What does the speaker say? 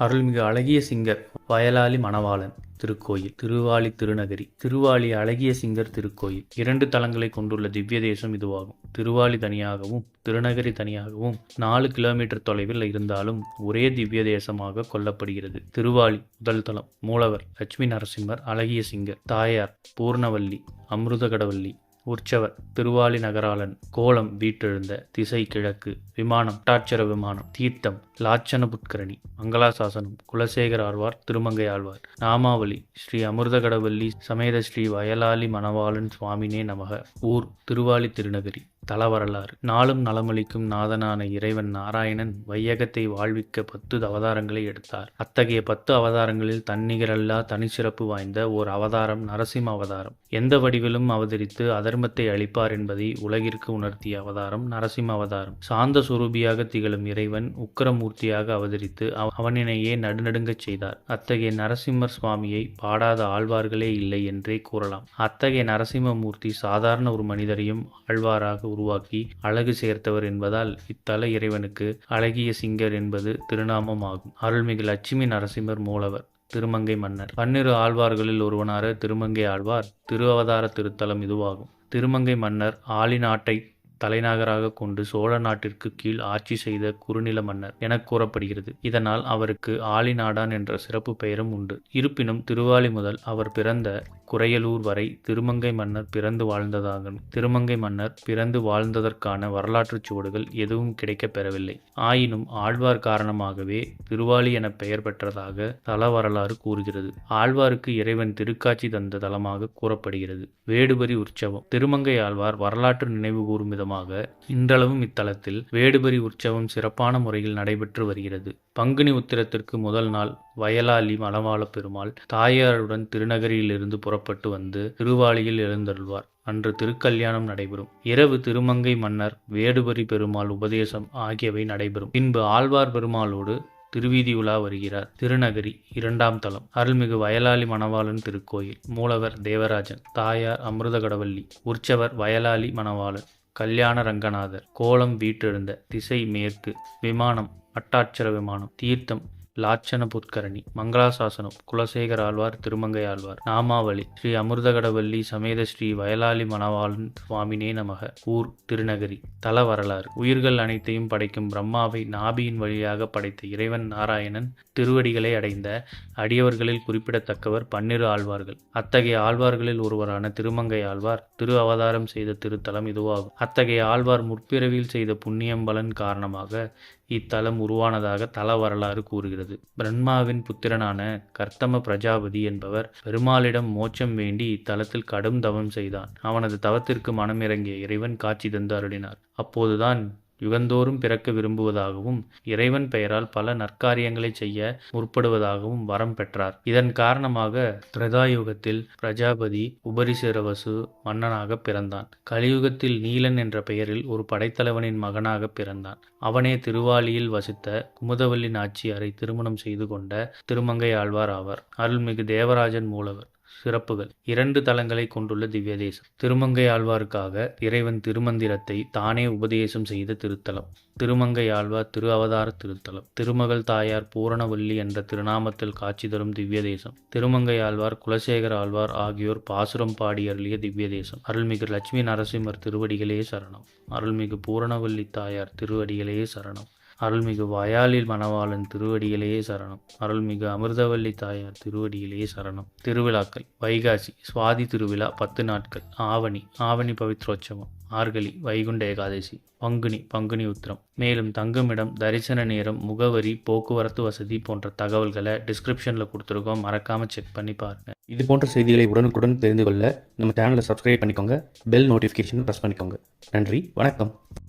அருள்மிகு அழகிய சிங்கர் வயலாலி மணவாளன் திருக்கோயில் திருவாலி திருநகரி திருவாலி அழகிய சிங்கர் திருக்கோயில் 2 தலங்களை கொண்டுள்ள திவ்ய தேசம் இதுவாகும். திருவாலி தனியாகவும் திருநகரி தனியாகவும் 4 கிலோமீட்டர் தொலைவில் இருந்தாலும் ஒரே திவ்ய தேசமாக கொள்ளப்படுகிறது. திருவாலி முதல் தலம் மூலவர் லட்சுமி நரசிம்மர் அழகிய சிங்கர், தாயார் பூர்ணவல்லி அமிர்தகடவல்லி, உற்சவர் திருவாலி நகராளன், கோலம் வீட்டெழுந்த, திசை கிழக்கு, விமானம் டாட்சர விமானம், தீர்த்தம் லாச்சன புட்கரணி, மங்களாசாசனம் குலசேகர ஆழ்வார் திருமங்கை ஆழ்வார், நாமாவளி ஸ்ரீ அமிர்தகடவல்லி சமேத ஸ்ரீ வயலாலி மணவாளன் சுவாமினே நமக. ஊர் திருவாலி திருநகரி. தல வரலாறு. நாளும் நலமளிக்கும் நாதனான இறைவன் நாராயணன் வையகத்தை வாழ்விக்க 10 அவதாரங்களை எடுத்தார். அத்தகைய 10 அவதாரங்களில் தன்னிகரல்லா தனிச்சிறப்பு வாய்ந்த ஓர் அவதாரம் நரசிம்ம அவதாரம். எந்த வடிவிலும் அவதரித்து அதர்மத்தை அழிப்பார் என்பதை உலகிற்கு உணர்த்திய அவதாரம் நரசிம்ம அவதாரம். சாந்த சுரூபியாக திகழும் இறைவன் உக்கிரமூர்த்தியாக அவதரித்து அவனினையே நடுநடுங்கச் செய்தார். அத்தகைய நரசிம்மர் சுவாமியை பாடாத ஆழ்வார்களே இல்லை என்றே கூறலாம். அத்தகைய நரசிம்மமூர்த்தி சாதாரண ஒரு மனிதரையும் ஆழ்வாராக உருவாக்கி அழகு சேர்த்தவர் என்பதால் இத்தல இறைவனுக்கு அழகிய சிங்கர் என்பது திருநாமம் ஆகும். அருள்மிகு லட்சுமி நரசிம்மர் மூலவர் திருமங்கை மன்னர். 12 ஆழ்வார்களில் ஒருவனான திருமங்கை ஆழ்வார் திரு அவதார திருத்தலம் இதுவாகும். திருமங்கை மன்னர் ஆலி நாட்டை தலைநகராக கொண்டு சோழ நாட்டிற்கு கீழ் ஆட்சி செய்த குறுநில மன்னர் என கூறப்படுகிறது. இதனால் அவருக்கு ஆலி நாடான் என்ற சிறப்பு பெயரும் உண்டு. இருப்பினும் திருவாலி முதல் அவர் பிறந்த குறையலூர் வரை திருமங்கை மன்னர் பிறந்து வாழ்ந்ததாகும். திருமங்கை மன்னர் பிறந்து வாழ்ந்ததற்கான வரலாற்றுச் சுவடுகள் எதுவும் கிடைக்கப் பெறவில்லை. ஆயினும் ஆழ்வார் காரணமாகவே திருவாலி என பெயர் பெற்றதாக தல வரலாறு கூறுகிறது. ஆழ்வாருக்கு இறைவன் திருக்காட்சி தந்த தலமாக கூறப்படுகிறது. வேடுபரி உற்சவம். திருமங்கை ஆழ்வார் வரலாற்று நினைவு கூறும் விதமாக இன்றளவும் இத்தலத்தில் வேடுபரி உற்சவம் சிறப்பான முறையில் நடைபெற்று வருகிறது. பங்குனி உத்திரத்திற்கு முதல் நாள் வயலாலி மணவாள பெருமாள் தாயாருடன் திருநகரியிலிருந்து புறப்பட்டு வந்து திருவாலியில் எழுந்தருள்வார். அன்று திருக்கல்யாணம் நடைபெறும். இரவு திருமங்கை மன்னர் வேடுபரி பெருமாள் உபதேசம் ஆகியவை நடைபெறும். பின்பு ஆழ்வார் பெருமாளோடு திருவீதி உலா வருகிறார். திருநகரி 2ஆம் தலம். அருள்மிகு வயலாலி மணவாளன் திருக்கோயில். மூலவர் தேவராஜன், தாயார் அமிர்தகடவல்லி, உற்சவர் வயலாலி மணவாளன், கல்யாண ரங்கநாதர், கோலம் வீட்டெழுந்த, திசை மேற்கு, விமானம் அட்டாட்சர விமானம், தீர்த்தம் லாச்சன புட்கரணி, மங்களாசாசனம் குலசேகர ஆழ்வார் திருமங்கை ஆழ்வார், நாமாவளி ஸ்ரீ அமிர்தகடவல்லி சமேத ஸ்ரீ வயலாலி மணவாளன் சுவாமினே நமக. ஊர் திருநகரி. தல வரலாறு. உயிர்கள் அனைத்தையும் படைக்கும் பிரம்மாவை நாபியின் வழியாக படைத்த இறைவன் நாராயணன் திருவடிகளை அடைந்த அடியவர்களில் குறிப்பிடத்தக்கவர் 12 ஆழ்வார்கள். அத்தகைய ஆழ்வார்களில் ஒருவரான திருமங்கை ஆழ்வார் திரு அவதாரம் செய்த திருத்தலம் இதுவாகும். அத்தகைய ஆழ்வார் முற்பிறவியில் செய்த புண்ணியம்பலன் காரணமாக இத்தலம் உருவானதாக தல வரலாறு கூறுகிறது. பிரம்மாவின் புத்திரனான கர்த்தம பிரஜாபதி என்பவர் பெருமாளிடம் மோட்சம் வேண்டி இத்தலத்தில் கடும் தவம் செய்தான். அவனது தவத்திற்கு மனமிறங்கிய இறைவன் காட்சி தந்து அருளினார். அப்போதுதான் யுகந்தோறும் பிறக்க விரும்புவதாகவும் இறைவன் பெயரால் பல நற்காரியங்களை செய்ய முற்படுவதாகவும் வரம் பெற்றார். இதன் காரணமாக திரேதாயுகத்தில் பிரஜாபதி உபரிசிரவசு மன்னனாக பிறந்தான். கலியுகத்தில் நீலன் என்ற பெயரில் ஒரு படைத்தலைவனின் மகனாக பிறந்தான். அவனே திருவாலியில் வசித்த குமுதவல்லி நாச்சியாரை திருமணம் செய்து கொண்ட திருமங்கை ஆழ்வார் ஆவார். அருள்மிகு தேவராஜன் மூலவர். சிறப்புகள். 2 தலங்களை கொண்டுள்ள திவ்ய தேசம். திருமங்கை ஆழ்வாருக்காக இறைவன் திருமந்திரத்தை தானே உபதேசம் செய்த திருத்தலம். திருமங்கை ஆழ்வார் திரு அவதார திருத்தலம். திருமகள் தாயார் பூரணவல்லி என்ற திருநாமத்தில் காட்சி தரும் திவ்ய தேசம். திருமங்கை ஆழ்வார் குலசேகர ஆழ்வார் ஆகியோர் பாசுரம் பாடி அருளிய திவ்ய தேசம். அருள்மிகு லட்சுமி நரசிம்மர் திருவடிகளே சரணம். அருள்மிகு பூரணவல்லி தாயார் திருவடிகளே சரணம். அருள்மிகு வயலாலி மணவாளன் திருவடிகளே சரணம். அருள்மிகு அமிர்தவல்லி தாயார் திருவடிகளே சரணம். திருவிழாக்கள். வைகாசி சுவாதி திருவிழா 10 நாட்கள். ஆவணி பவித்ரோற்சவம். ஆர்கழி வைகுண்ட ஏகாதசி. பங்குனி உத்திரம். மேலும் தங்குமிடம், தரிசன நேரம், முகவரி, போக்குவரத்து வசதி போன்ற தகவல்களை டிஸ்கிரிப்ஷனில் கொடுத்துருக்கோம். மறக்காமல் செக் பண்ணி பாருங்கள். இது போன்ற செய்திகளை உடனுக்குடன் தெரிந்து கொள்ள நம்ம சேனலை சப்ஸ்கிரைப் பண்ணிக்கோங்க. பெல் நோட்டிஃபிகேஷன் ப்ரெஸ் பண்ணிக்கோங்க. நன்றி, வணக்கம்.